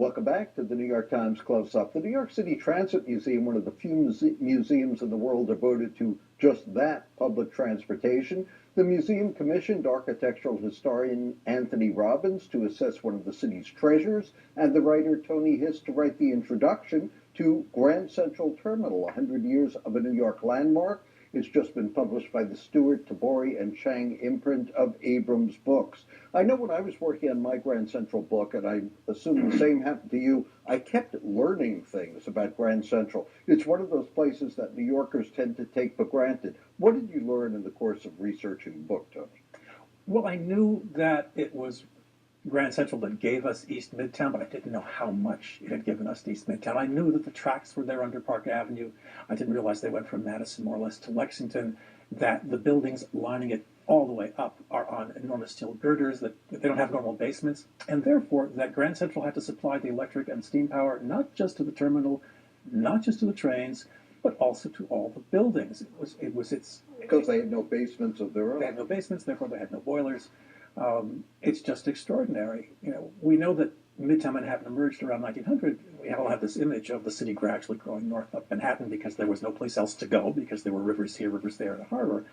Welcome back to the New York Times Close-Up. The New York City Transit Museum, one of the few museums in the world devoted to just that, public transportation. The museum commissioned architectural historian Anthony Robbins to assess one of the city's treasures, and the writer Tony Hiss to write the introduction to Grand Central Terminal, 100 years of a New York landmark. It's just been published by the Stewart, Tabori, and Chang imprint of Abrams Books. I know when I was working on my Grand Central book, and I assume the same happened to you, I kept learning things about Grand Central. It's one of those places that New Yorkers tend to take for granted. What did you learn in the course of researching the book, Tony? Well, I knew that it was Grand Central that gave us East Midtown, but I didn't know how much it had given us East Midtown. I knew that the tracks were there under Park Avenue. I didn't realize they went from Madison more or less to Lexington, that the buildings lining it all the way up are on enormous steel girders, that they don't have normal basements, and therefore that Grand Central had to supply the electric and steam power not just to the terminal, not just to the trains, but also to all the buildings. Because they had no basements of their own. They had no basements, therefore they had no boilers. It's just extraordinary. We know that Midtown Manhattan emerged around 1900. We all have this image of the city gradually growing north up Manhattan because there was no place else to go, because there were rivers here, rivers there, and a harbor.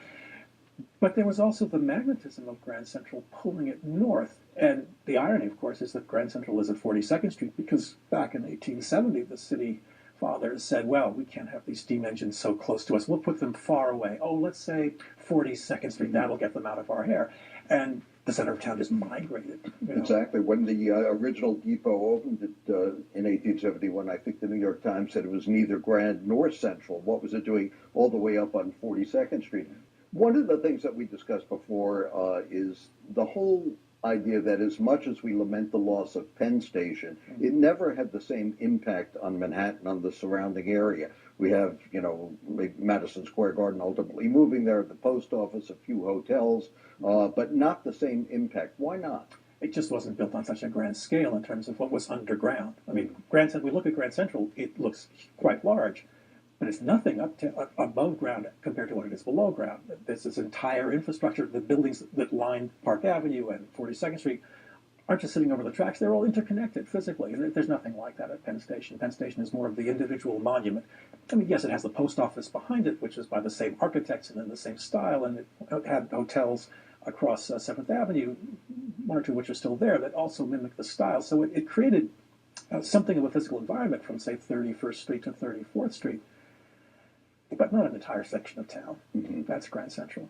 But there was also the magnetism of Grand Central pulling it north. And the irony, of course, is that Grand Central is at 42nd Street because back in 1870, the city fathers said, well, we can't have these steam engines so close to us. We'll put them far away. Oh, let's say 42nd Street. That'll get them out of our hair. And the center of town just migrated. Exactly. When the original depot opened in 1871, I think the New York Times said it was neither Grand nor Central. What was it doing all the way up on 42nd Street? One of the things that we discussed before is the whole idea that as much as we lament the loss of Penn Station, it never had the same impact on Manhattan, on the surrounding area. We have, Madison Square Garden ultimately moving there, the post office, a few hotels, but not the same impact. Why not? It just wasn't built on such a grand scale in terms of what was underground. I mean, we look at Grand Central, it looks quite large, but it's nothing above ground compared to what it is below ground. There's this entire infrastructure. The buildings that line Park Avenue and 42nd Street aren't just sitting over the tracks. They're all interconnected physically. There's nothing like that at Penn Station. Penn Station is more of the individual monument. I mean, yes, it has the post office behind it, which is by the same architects and in the same style, and it had hotels across 7th Avenue, one or two which are still there, that also mimic the style. So it created something of a physical environment from, say, 31st Street to 34th Street, but not an entire section of town. That's Grand Central.